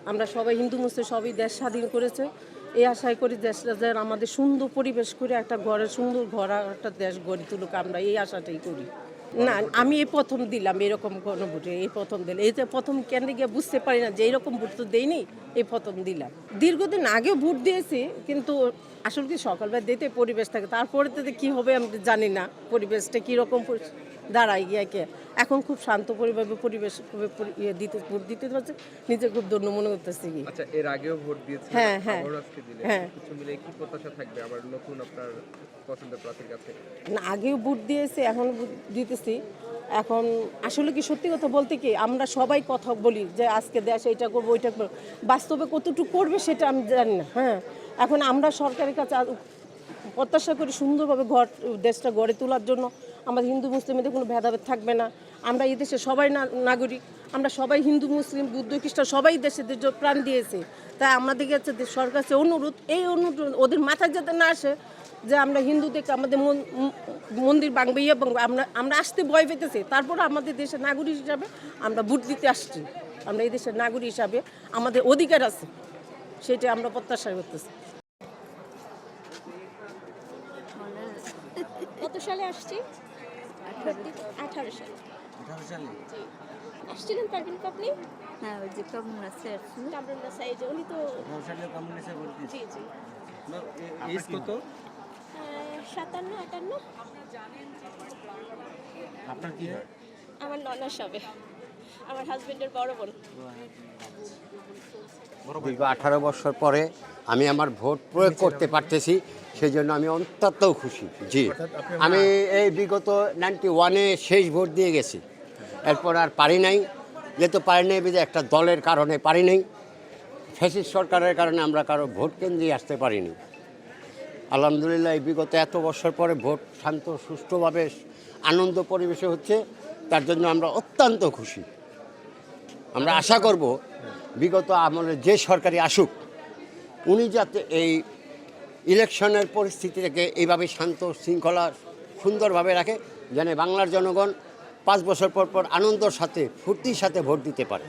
আমরা সবাই হিন্দু মুসলিম সবই দেশ স্বাধীন করেছে। এই আশায় করি দেশটা যেন আমাদের সুন্দর পরিবেশ করে একটা সুন্দর ঘর একটা দেশ গড়ে তুলুক, আমরা এই আশাটাই করি। না, আমি এই প্রথম দিলাম এরকম কোনো ভোটে, এই প্রথম দিলাম। এই যে প্রথম কেন্দ্রে গিয়ে বুঝতে পারি না যে এইরকম ভোট তো দেয়নি, এই প্রথম দিলাম। দীর্ঘদিন আগেও ভোট দিয়েছি, কিন্তু আসলে কি সকালবেলা দিতে পরিবেশ থাকে, তারপরে তো কী হবে আমি জানি না পরিবেশটা কীরকম দাঁড়ায় গিয়ে। এখন খুব শান্ত পরিবেশ ভোট দিতে পারছে, নিজে খুব ধন্য মনে করতেছি কি। আচ্ছা, এর আগেও ভোট দিয়েছেন, হ্যাঁ হ্যাঁ আজকে দিলেন, হ্যাঁ। কিছু মিলে কি প্রত্যাশা থাকবে আবার নতুন আপনার পছন্দের প্রার্থীর কাছে? না, আগেও ভোট দিয়েছি, এখন ভোট দিতেছি। এখন আসলে কি সত্যি কথা বলতে কি, আমরা সবাই কথা বলি যে আজকে দেশ এইটা করবো ওইটা করবো, বাস্তবে কতটুকু করবে সেটা আমি জানি না। হ্যাঁ, এখন আমরা সরকারের কাছে প্রত্যাশা করি সুন্দরভাবে দেশটা গড়ে তোলার জন্য। আমাদের হিন্দু মুসলিমদের কোনো ভেদাভেদ থাকবে না। আমরা এই দেশে সবাই নাগরিক, আমরা সবাই হিন্দু মুসলিম বৌদ্ধ খ্রিস্টান সবাই দেশে প্রাণ দিয়েছে। তাই আমাদের কাছে সরকার কাছে অনুরোধ, এই অনুরোধ ওদের মাথায় যাতে না আসে যে আমরা হিন্দুদেরকে আমাদের মন্দির ভাঙবে এবং আমরা আসতে ভয় পেতেছি। তারপর আমাদের দেশের নাগরিক হিসাবে আমরা ভোট দিতে আসছি। আমরা এই দেশের নাগরিক হিসাবে আমাদের অধিকার আছে, সেটা আমরা প্রত্যাশা করতেছি। কত সালে আসছি? 18 সালে। আসছিলেন পারবেন আপনি? হ্যাঁ, ওই যে কামরাসে আসছিল। কামরুন্নাসা, এই যে উনি তো জি জি। এজ কত? 57 58। আপনার কি হয়? আমার ননাস হবে, আমার হাজবেন্ডের বড় বোন। দীর্ঘ 18 বছর পরে আমি আমার ভোট প্রয়োগ করতে পারতেছি, সেই জন্য আমি অত্যন্ত খুশি। জি, আমি এই বিগত 91-এ শেষ ভোট দিয়ে গেছি, এরপর আর পারি নাই। যেহেতু পারি নাই বিধে একটা দলের কারণে পারি নাই, ফ্যাসিস্ট সরকারের কারণে আমরা কারো ভোট কেন্দ্রে আসতে পারিনি। আলহামদুলিল্লাহ এই বিগত এত বছর পরে ভোট শান্ত সুষ্ঠুভাবে আনন্দ পরিবেশে হচ্ছে, তার জন্য আমরা অত্যন্ত খুশি। আমরা আশা করব বিগত আমলে যে সরকারি আসুক, উনি যাতে এই ইলেকশনের পরিস্থিতিটাকে এইভাবে শান্ত শৃঙ্খলা সুন্দরভাবে রাখে, যেন বাংলার জনগণ 5 বছর পর পর আনন্দের সাথে ফুর্তির সাথে ভোট দিতে পারে।